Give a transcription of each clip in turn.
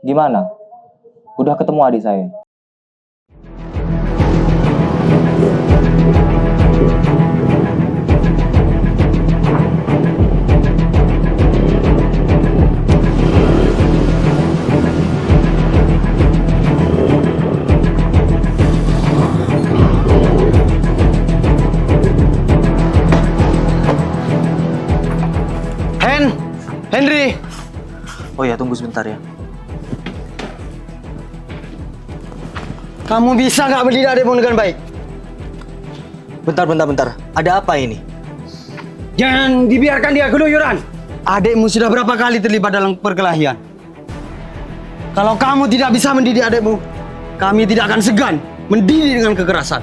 Gimana? Udah ketemu adik saya? Henry! Oh ya, tunggu sebentar ya. Kamu bisa nggak mendidik adikmu dengan baik? Bentar. Ada apa ini? Jangan dibiarkan dia keluyuran. Adikmu sudah berapa kali terlibat dalam perkelahian. Kalau kamu tidak bisa mendidik adikmu, kami tidak akan segan mendidik dengan kekerasan.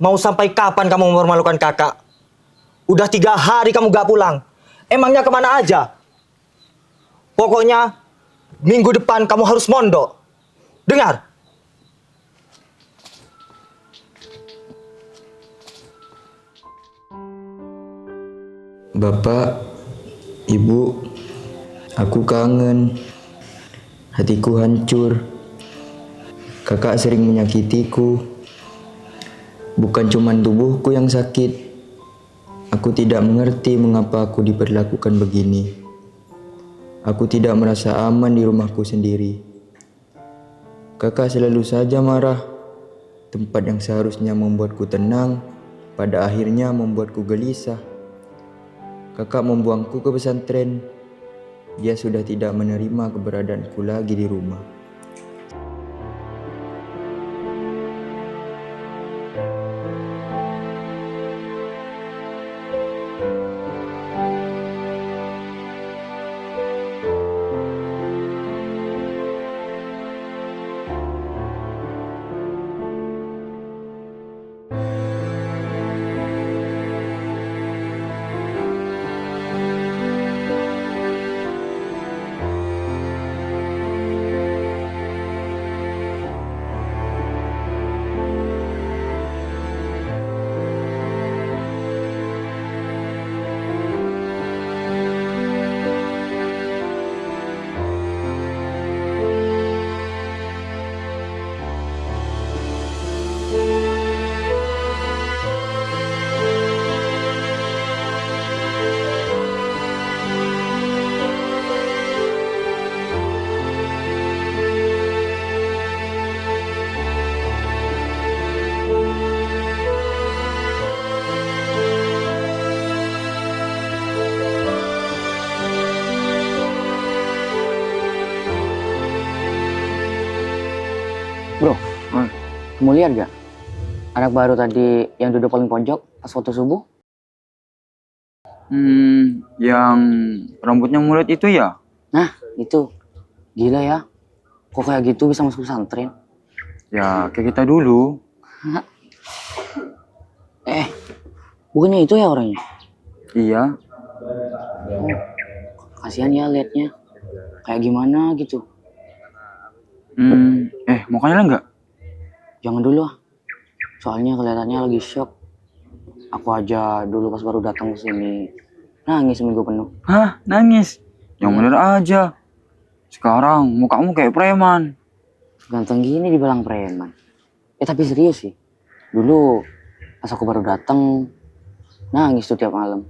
Mau sampai kapan kamu mempermalukan kakak? Udah 3 hari kamu gak pulang. Emangnya kemana aja? Pokoknya minggu depan kamu harus mondok. Dengar? Bapak, Ibu, aku kangen. Hatiku hancur. Kakak sering menyakitiku. Bukan cuma tubuhku yang sakit. Aku tidak mengerti mengapa aku diperlakukan begini. Aku tidak merasa aman di rumahku sendiri. Kakak selalu saja marah. Tempat yang seharusnya membuatku tenang, pada akhirnya membuatku gelisah. Kakak membuangku ke pesantren. Dia sudah tidak menerima keberadaanku lagi di rumah. Bro, kamu lihat gak? Anak baru tadi yang duduk paling pojok pas foto subuh? Yang rambutnya mulet itu ya? Nah, itu. Gila ya. Kok kayak gitu bisa masuk pesantren? Ya, kayak kita dulu. Bukannya itu ya orangnya? Iya. Oh, kasihan ya liatnya. Kayak gimana gitu. Mau kalian nggak? Jangan dulu ah. Soalnya kelihatannya lagi shock. Aku aja dulu pas baru datang ke sini nangis seminggu penuh. Hah? Nangis? Yang bener aja. Sekarang mukamu kayak preman. Ganteng gini dibilang preman. Tapi serius sih. Dulu pas aku baru datang nangis tuh tiap malam.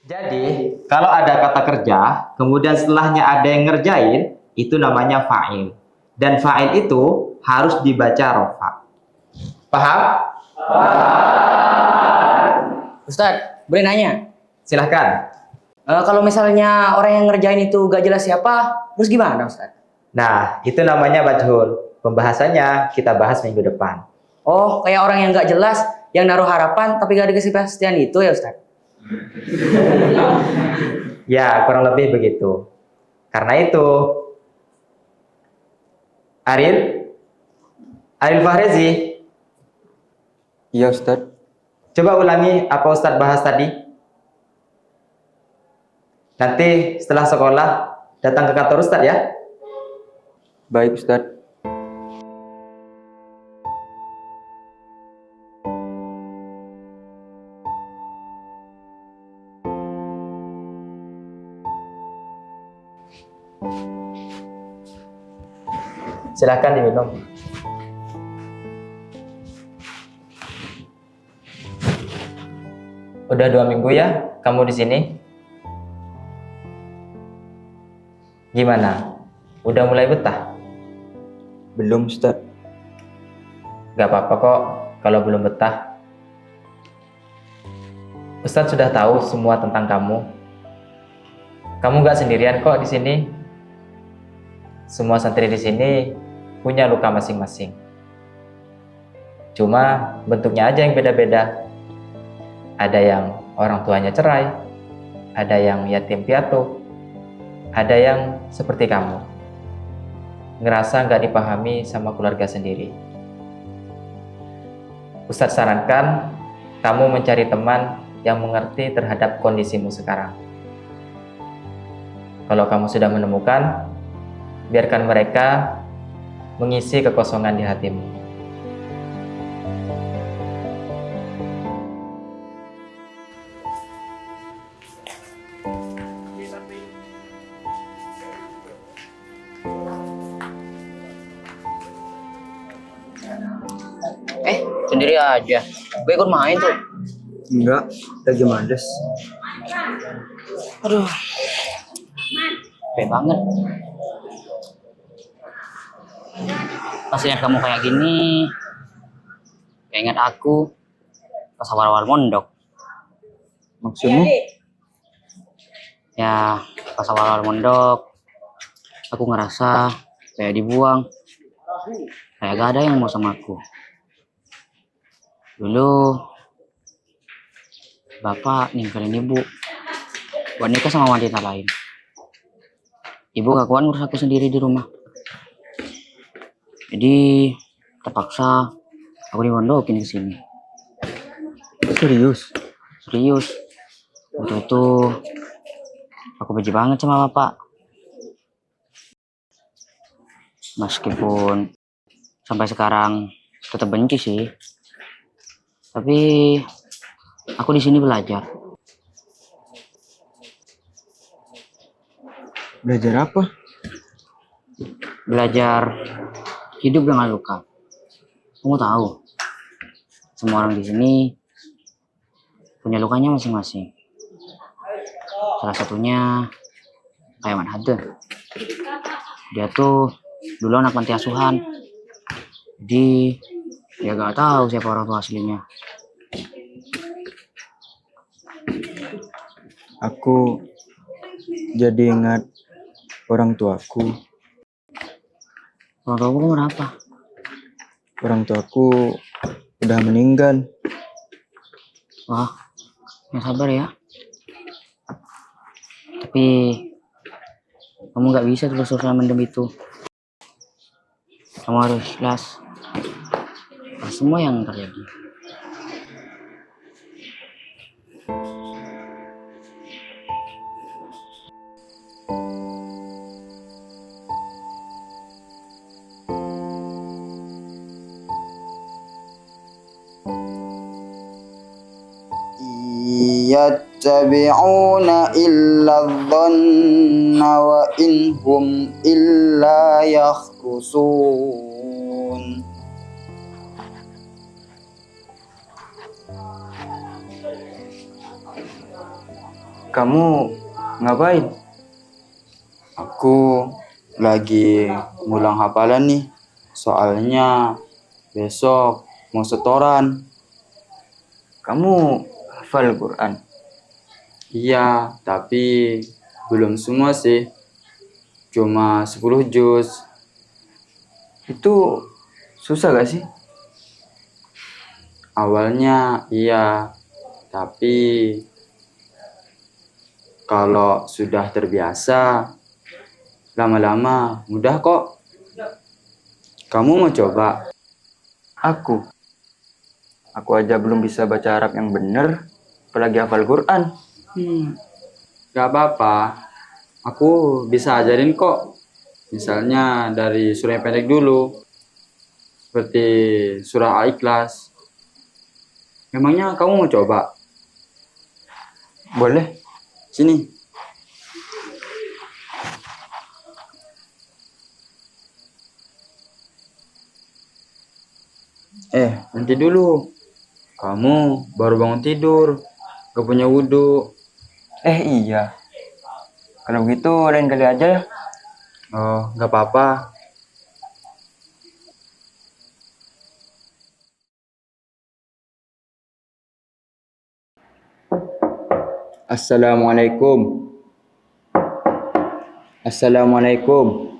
Jadi, kalau ada kata kerja, kemudian setelahnya ada yang ngerjain, itu namanya fa'il. Dan fa'il itu harus dibaca rofa. Paham? Ustadz, boleh nanya? Silahkan. Kalau misalnya orang yang ngerjain itu gak jelas siapa, terus gimana Ustadz? Nah, itu namanya majhul. Pembahasannya kita bahas minggu depan. Oh, kayak orang yang gak jelas, yang naruh harapan tapi gak dikasih kepastian itu ya Ustadz? Ya, kurang lebih begitu. Karena itu, Aril Fahrezi, Iya Ustadz. Coba ulangi apa Ustadz bahas tadi. Nanti setelah sekolah datang ke kantor Ustadz ya. Baik, Ustadz. Silahkan diminum. Udah 2 minggu ya kamu di sini? Gimana? Udah mulai betah? Belum, Ustadz. Gak apa-apa kok kalau belum betah. Ustadz sudah tahu semua tentang kamu. Kamu gak sendirian kok di sini. Semua santri di sini punya luka masing-masing. Cuma bentuknya aja yang beda-beda. Ada yang orang tuanya cerai, ada yang yatim piatu, ada yang seperti kamu, ngerasa nggak dipahami sama keluarga sendiri. Ustadz sarankan kamu mencari teman yang mengerti terhadap kondisimu sekarang. Kalau kamu sudah menemukan, biarkan mereka mengisi kekosongan di hatimu. Sendiri aja. Gue ikut main tuh. Enggak, lagi males. Aduh. Capek banget. Pas lihat kamu kayak gini, kayak ingat aku pas awal-awal mondok. Maksudmu? Ya, pas awal-awal mondok, aku ngerasa kayak dibuang. Kayak gak ada yang mau sama aku. Dulu bapak ninggalin ibu buat nikah sama wanita lain. Ibu gak kuat ngurus aku sendiri di rumah. Jadi terpaksa aku dimondokin ke sini. Serius? Serius. Waktu itu aku benci banget sama bapak. Meskipun sampai sekarang tetap benci sih. Tapi aku di sini belajar. Belajar apa? Belajar hidup dengan luka. Kamu tahu, semua orang di sini punya lukanya masing-masing. Salah satunya kayak Man Hade. Dia tuh dulu anak panti asuhan. Jadi dia gak tahu siapa orang tua aslinya. Aku jadi ingat orang tuaku. Orang tua kamu kenapa? Orang tuaku udah meninggal. Wah, yang sabar ya. Tapi kamu gak bisa terus-terusan mendem itu. Kamu harus ikhlas atas semua yang terjadi. yattabi'una illa dhanna wa inhum illa yakhrusun. Kamu ngapain? Aku lagi ngulang hafalan nih. Soalnya besok mau setoran. Kamu hafal Quran? Iya, tapi belum semua sih. Cuma 10 juz. Itu susah gak sih? Awalnya iya, tapi kalau sudah terbiasa, lama-lama mudah kok. Kamu mau coba? Aku Aku aja belum bisa baca Arab yang bener, apalagi hafal Quran. Gak apa-apa. Aku bisa ajarin kok. Misalnya dari surah yang pendek dulu. Seperti surah Al-Ikhlas. Memangnya kamu mau coba? Boleh? Sini. Nanti dulu. Kamu baru bangun tidur. Gak punya wudhu. Iya. Kalau begitu lain kali aja ya. Oh, gak apa-apa. Assalamualaikum. Assalamualaikum.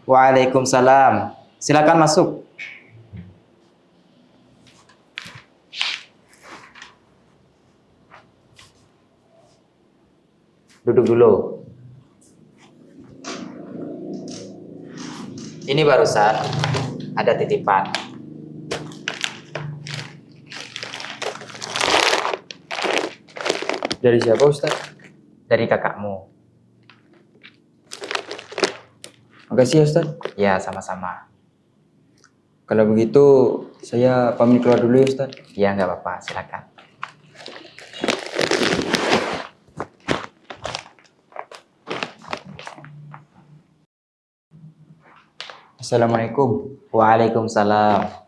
Waalaikumsalam. Silakan masuk. Duduk dulu. Ini barusan ada titipan. Dari siapa Ustaz? Dari kakakmu. Makasih ya Ustaz. Ya, sama-sama. Kalau begitu saya pamit keluar dulu ya Ustaz. Ya, nggak apa-apa. Silakan. Assalamualaikum. Waalaikumsalam.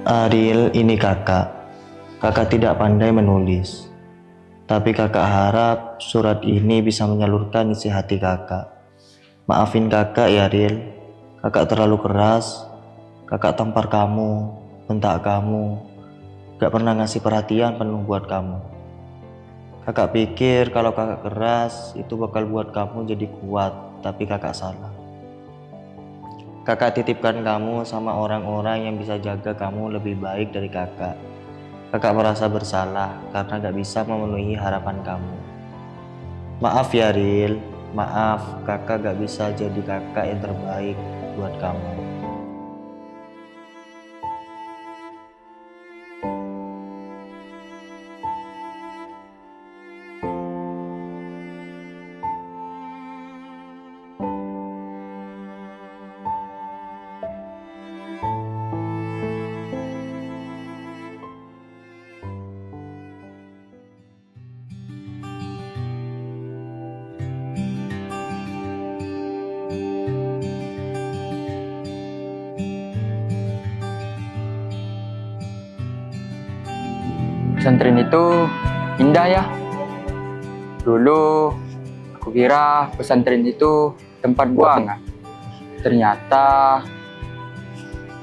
Ariel, ini kakak. Kakak tidak pandai menulis. Tapi kakak harap surat ini bisa menyalurkan isi hati kakak. Maafin kakak ya Ariel. Kakak terlalu keras. Kakak tampar kamu, bentak kamu. Gak pernah ngasih perhatian penuh buat kamu. Kakak pikir kalau kakak keras itu bakal buat kamu jadi kuat. Tapi kakak salah. Kakak titipkan kamu sama orang-orang yang bisa jaga kamu lebih baik dari kakak. Kakak merasa bersalah karena gak bisa memenuhi harapan kamu. Maaf ya Ril, maaf kakak gak bisa jadi kakak yang terbaik buat kamu. Pesantren itu indah ya. Dulu aku kira pesantren itu tempat buangan. Ternyata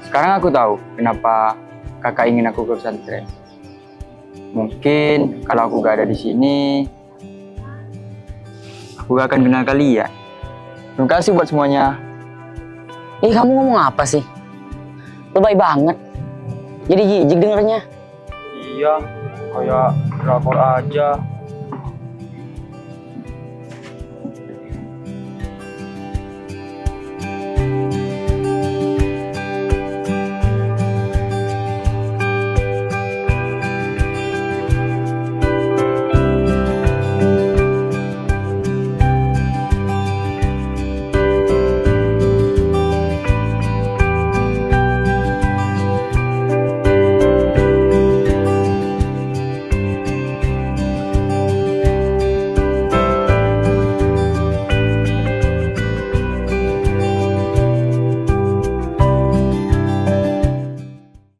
sekarang aku tahu kenapa kakak ingin aku ke pesantren. Mungkin kalau aku gak ada di sini, aku gak akan kenal kalian. Terima kasih buat semuanya. Kamu ngomong apa sih? Lebay banget. Jadi jijik dengernya. Iya, kayak drakor aja.